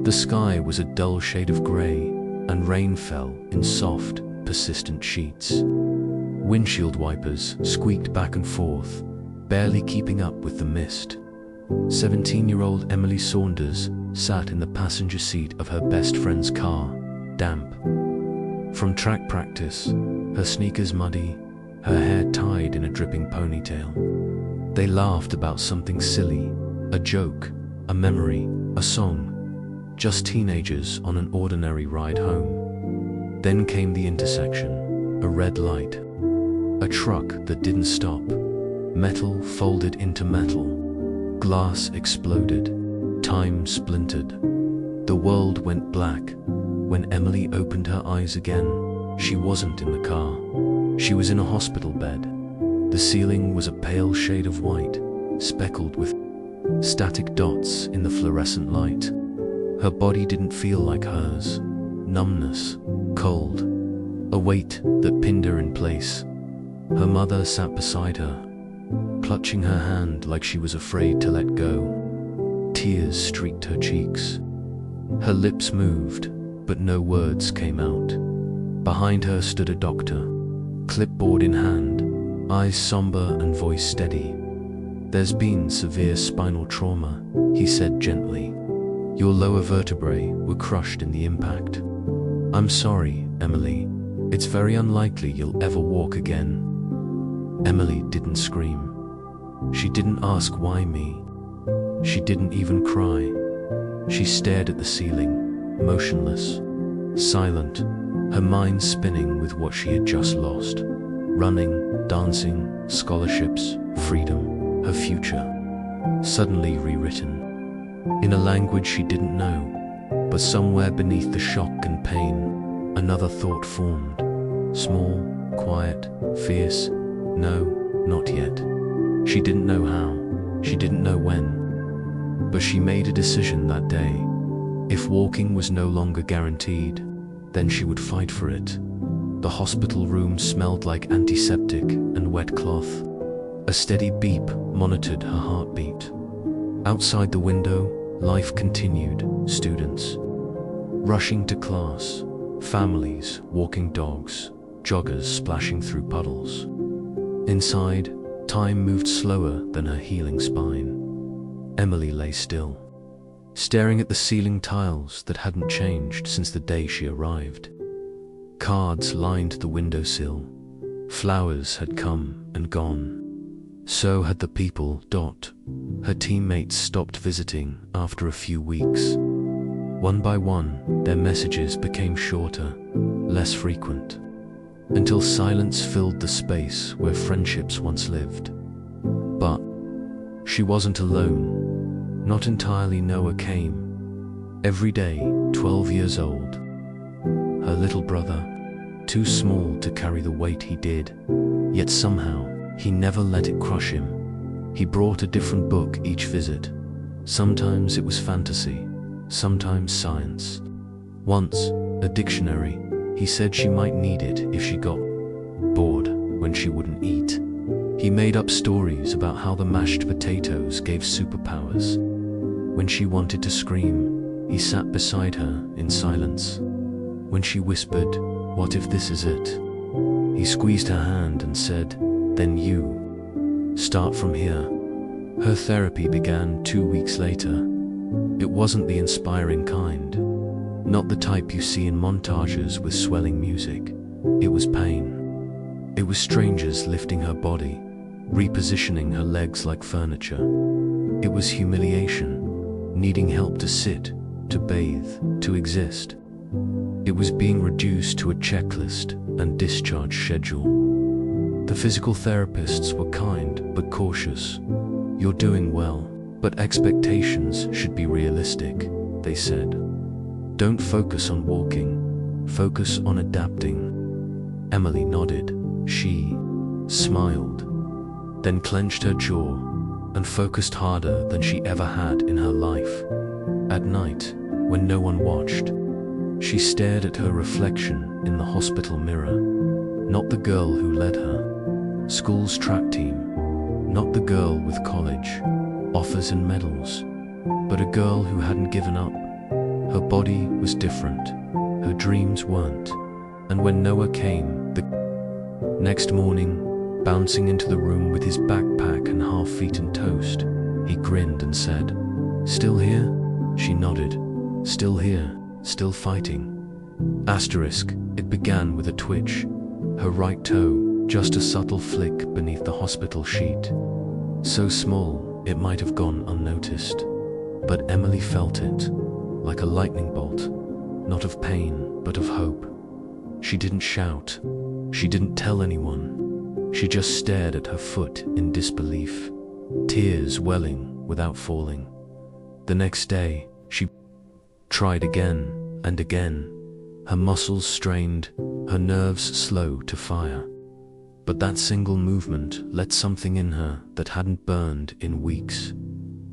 The sky was a dull shade of grey, and rain fell in soft, persistent sheets. Windshield wipers squeaked back and forth, barely keeping up with the mist. 17-year-old Emily Saunders sat in the passenger seat of her best friend's car, damp from track practice, her sneakers muddy, her hair tied in a dripping ponytail. They laughed about something silly, a joke, a memory, a song, just teenagers on an ordinary ride home. Then came the intersection, a red light, a truck that didn't stop. Metal folded into metal, glass exploded, time splintered. The world went black. When Emily opened her eyes again, she wasn't in the car. She was in a hospital bed. The ceiling was a pale shade of white, speckled with static dots in the fluorescent light. Her body didn't feel like hers. Numbness, cold, a weight that pinned her in place. Her mother sat beside her, clutching her hand like she was afraid to let go. Tears streaked her cheeks. Her lips moved, but no words came out. Behind her stood a doctor, clipboard in hand, eyes somber and voice steady. "There's been severe spinal trauma," he said gently. "Your lower vertebrae were crushed in the impact. I'm sorry, Emily. It's very unlikely you'll ever walk again." Emily didn't scream. She didn't ask why me. She didn't even cry. She stared at the ceiling, motionless, silent, her mind spinning with what she had just lost. Running, dancing, scholarships, freedom, her future, suddenly rewritten. In a language she didn't know, but somewhere beneath the shock and pain, another thought formed. Small, quiet, fierce. No, not yet. She didn't know how, she didn't know when. But she made a decision that day. If walking was no longer guaranteed, then she would fight for it. The hospital room smelled like antiseptic and wet cloth. A steady beep monitored her heartbeat. Outside the window, life continued. Students rushing to class, families walking dogs, joggers splashing through puddles. Inside, time moved slower than her healing spine. Emily lay still, staring at the ceiling tiles that hadn't changed since the day she arrived. Cards lined the windowsill. Flowers had come and gone. So had the people. Her teammates stopped visiting after a few weeks. One by one, their messages became shorter, less frequent, until silence filled the space where friendships once lived. But she wasn't alone. Not entirely. Noah came. Every day, 12 years old. Her little brother, too small to carry the weight he did, yet somehow he never let it crush him. He brought a different book each visit. Sometimes it was fantasy, sometimes science. Once, a dictionary. He said she might need it if she got bored when she wouldn't eat. He made up stories about how the mashed potatoes gave superpowers. When she wanted to scream, he sat beside her in silence. When she whispered, "What if this is it?" he squeezed her hand and said, "Then you start from here." Her therapy began 2 weeks later. It wasn't the inspiring kind, not the type you see in montages with swelling music. It was pain. It was strangers lifting her body, repositioning her legs like furniture. It was humiliation, needing help to sit, to bathe, to exist. It was being reduced to a checklist and discharge schedule. The physical therapists were kind but cautious. "You're doing well, but expectations should be realistic," they said. "Don't focus on walking, focus on adapting." Emily nodded. She smiled, then clenched her jaw and focused harder than she ever had in her life. At night, when no one watched, she stared at her reflection in the hospital mirror. Not the girl who led her school's track team, not the girl with college offers and medals, but a girl who hadn't given up. Her body was different, her dreams weren't. And when Noah came, the next morning, bouncing into the room with his backpack and half-eaten toast, he grinned and said, "Still here?" She nodded. "Still here, still fighting." Asterisk, it began with a twitch. Her right toe, just a subtle flick beneath the hospital sheet. So small, it might have gone unnoticed. But Emily felt it, like a lightning bolt, not of pain, but of hope. She didn't shout. She didn't tell anyone. She just stared at her foot in disbelief, tears welling without falling. The next day, she tried again and again, her muscles strained, her nerves slow to fire. But that single movement lit something in her that hadn't burned in weeks.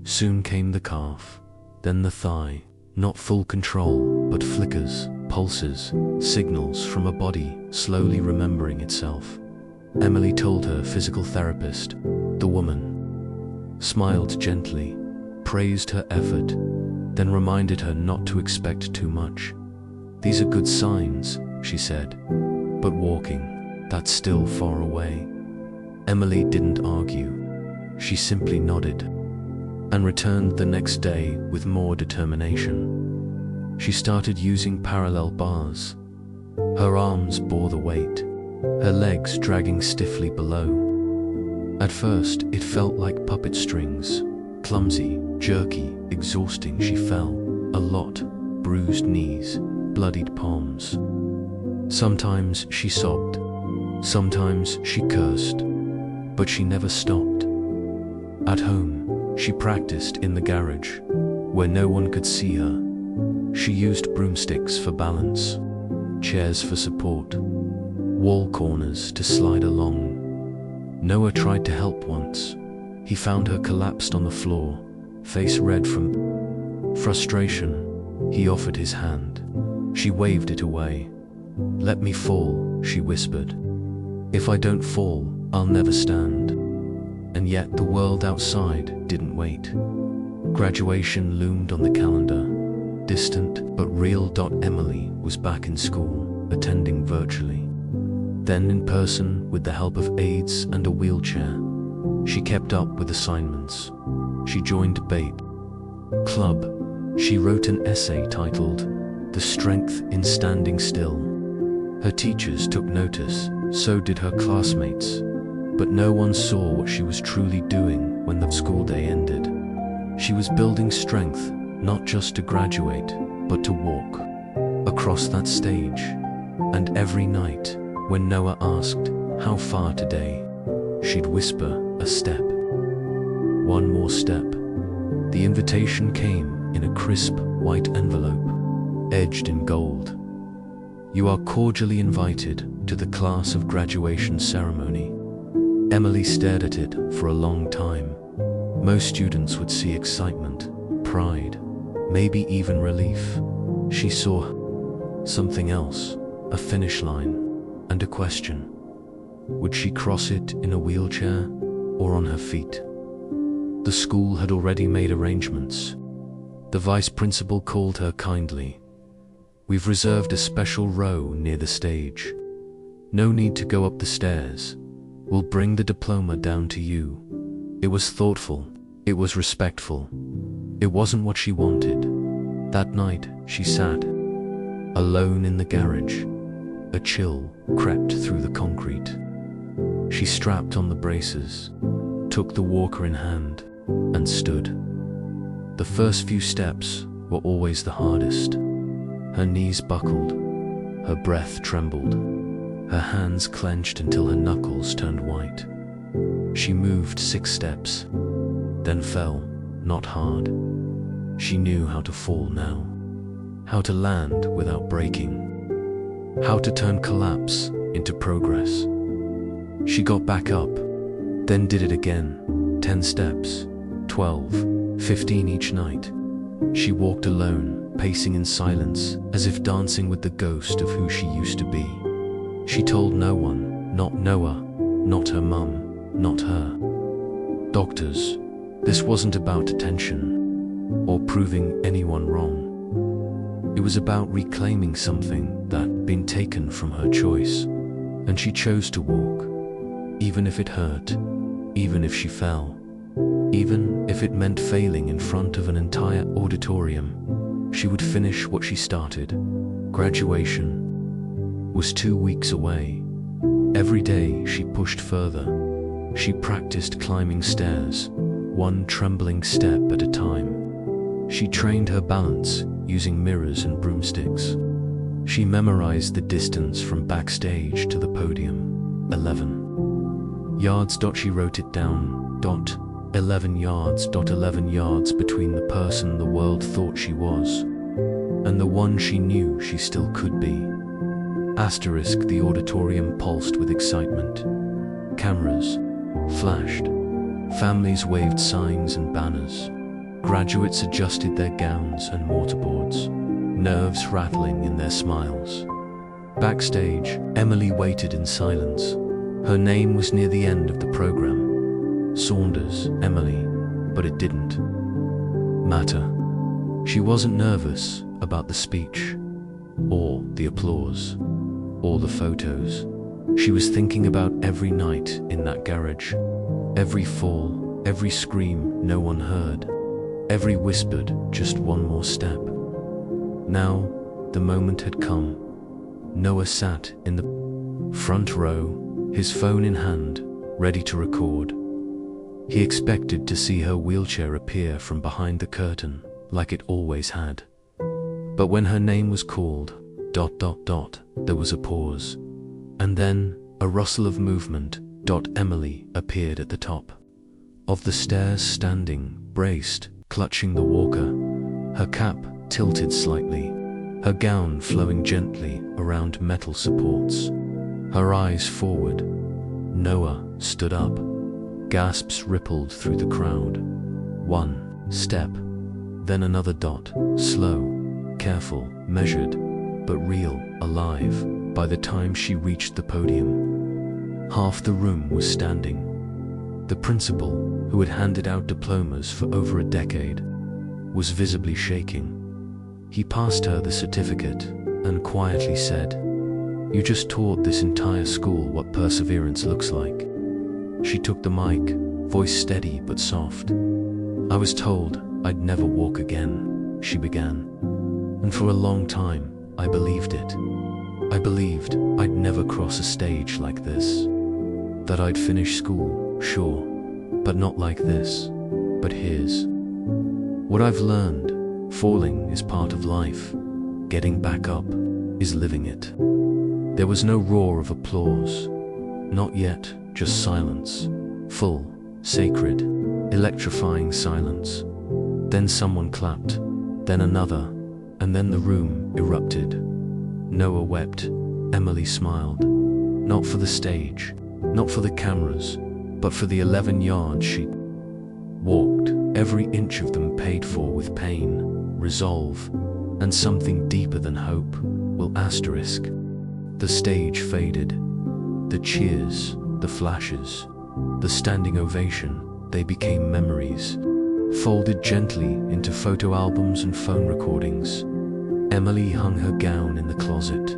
Soon came the calf, then the thigh, not full control, but flickers, pulses, signals from a body slowly remembering itself. Emily told her physical therapist, the woman, smiled gently, praised her effort, then reminded her not to expect too much. "These are good signs," she said, "but walking, that's still far away." Emily didn't argue. She simply nodded and returned the next day with more determination. She started using parallel bars. Her arms bore the weight, her legs dragging stiffly below. At first, it felt like puppet strings, clumsy, jerky, exhausting. She fell a lot, bruised knees, bloodied palms. Sometimes she sobbed, sometimes she cursed, but she never stopped. At home, she practiced in the garage, where no one could see her. She used broomsticks for balance, chairs for support, wall corners to slide along. Noah tried to help once. He found her collapsed on the floor, face red from frustration. He offered his hand. She waved it away. "Let me fall," she whispered. "If I don't fall, I'll never stand." And yet the world outside didn't wait. Graduation loomed on the calendar, distant but real. Emily was back in school, attending virtually, then in person with the help of aides and a wheelchair. She kept up with assignments. She joined debate club. She wrote an essay titled "The Strength in Standing Still." Her teachers took notice, so did her classmates, but no one saw what she was truly doing when the school day ended. She was building strength, not just to graduate, but to walk across that stage. And every night, when Noah asked, "How far today?" she'd whisper, "A step. One more step." The invitation came in a crisp, white envelope, edged in gold. "You are cordially invited to the class of graduation ceremony." Emily stared at it for a long time. Most students would see excitement, pride, maybe even relief. She saw something else, a finish line, and a question. Would she cross it in a wheelchair or on her feet? The school had already made arrangements. The vice principal called her kindly. "We've reserved a special row near the stage. No need to go up the stairs. We'll bring the diploma down to you." It was thoughtful. It was respectful. It wasn't what she wanted. That night, she sat alone in the garage. A chill crept through the concrete. She strapped on the braces, took the walker in hand, and stood. The first few steps were always the hardest. Her knees buckled, her breath trembled, her hands clenched until her knuckles turned white. She moved 6 steps, then fell, not hard. She knew how to fall now, how to land without breaking, how to turn collapse into progress. She got back up, then did it again, 10 steps, 12, 15 each night. She walked alone, pacing in silence, as if dancing with the ghost of who she used to be. She told no one, not Noah, not her mum, not her doctors. This wasn't about attention or proving anyone wrong. It was about reclaiming something that had been taken from her choice, and she chose to walk, even if it hurt, even if she fell, even if it meant failing in front of an entire auditorium. She would finish what she started. Graduation was 2 weeks away. Every day she pushed further. She practiced climbing stairs, one trembling step at a time. She trained her balance using mirrors and broomsticks. She memorized the distance from backstage to the podium. 11 yards. She wrote it down. 11 yards. 11 yards between the person the world thought she was and the one she knew she still could be. Asterisk. The auditorium pulsed with excitement. Cameras flashed. Families waved signs and banners. Graduates adjusted their gowns and mortarboards, nerves rattling in their smiles. Backstage, Emily waited in silence. Her name was near the end of the program. Saunders, Emily, but it didn't matter. She wasn't nervous about the speech, or the applause, or the photos. She was thinking about every night in that garage, every fall, every scream no one heard, every whispered, just one more step. Now, the moment had come. Noah sat in the front row, his phone in hand, ready to record. He expected to see her wheelchair appear from behind the curtain, like it always had. But when her name was called, ... there was a pause. And then, a rustle of movement. Emily appeared at the top of the stairs, standing, braced, clutching the walker, her cap tilted slightly, her gown flowing gently around metal supports, her eyes forward. Noah stood up. Gasps rippled through the crowd. One step, then another. Slow, careful, measured, but real, alive. By the time she reached the podium, half the room was standing. The principal, who had handed out diplomas for over a decade, was visibly shaking. He passed her the certificate and quietly said, "You just taught this entire school what perseverance looks like." She took the mic, voice steady but soft. "I was told I'd never walk again," she began. "And for a long time, I believed it. I believed I'd never cross a stage like this. That I'd finish school, sure, but not like this. But here's what I've learned. Falling is part of life. Getting back up is living it." There was no roar of applause. Not yet, just silence. Full, sacred, electrifying silence. Then someone clapped, then another, and then the room erupted. Noah wept. Emily smiled. Not for the stage, not for the cameras, but for the 11 yards she walked, every inch of them paid for with pain, resolve, and something deeper than hope. Asterisk. The stage faded. The cheers, the flashes, the standing ovation, they became memories, folded gently into photo albums and phone recordings. Emily hung her gown in the closet.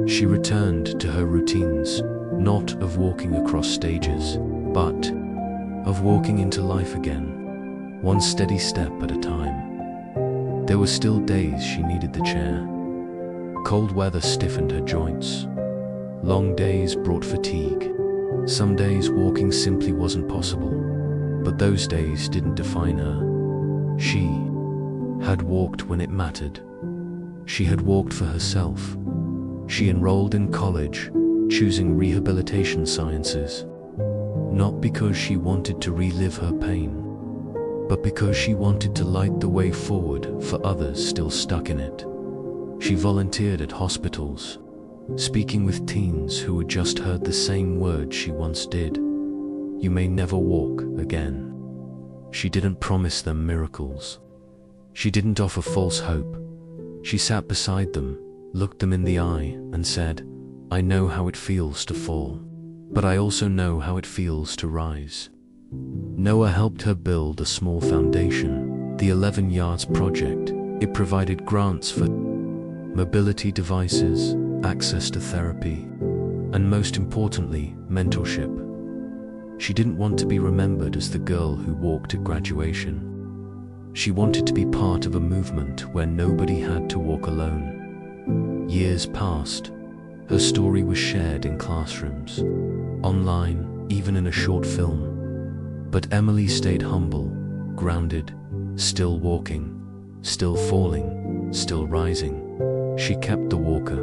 She returned to her routines, not of walking across stages, but of walking into life again, one steady step at a time. There were still days she needed the chair. Cold weather stiffened her joints. Long days brought fatigue. Some days walking simply wasn't possible, but those days didn't define her. She had walked when it mattered. She had walked for herself. She enrolled in college, choosing rehabilitation sciences, not because she wanted to relive her pain, but because she wanted to light the way forward for others still stuck in it. She volunteered at hospitals, speaking with teens who had just heard the same words she once did: "You may never walk again." She didn't promise them miracles. She didn't offer false hope. She sat beside them, looked them in the eye, and said, "I know how it feels to fall, but I also know how it feels to rise." Noah helped her build a small foundation, the 11 Yards Project. It provided grants for mobility devices, access to therapy, and most importantly, mentorship. She didn't want to be remembered as the girl who walked at graduation. She wanted to be part of a movement where nobody had to walk alone. Years passed. Her story was shared in classrooms, online, even in a short film. But Emily stayed humble, grounded, still walking, still falling, still rising. She kept the walker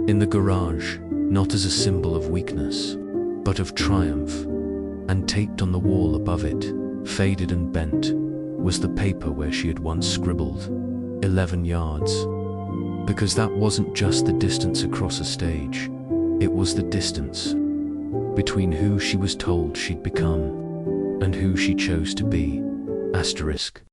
in the garage, not as a symbol of weakness, but of triumph. And taped on the wall above it, faded and bent, was the paper where she had once scribbled 11 yards. Because that wasn't just the distance across a stage, it was the distance between who she was told she'd become and who she chose to be. Asterisk.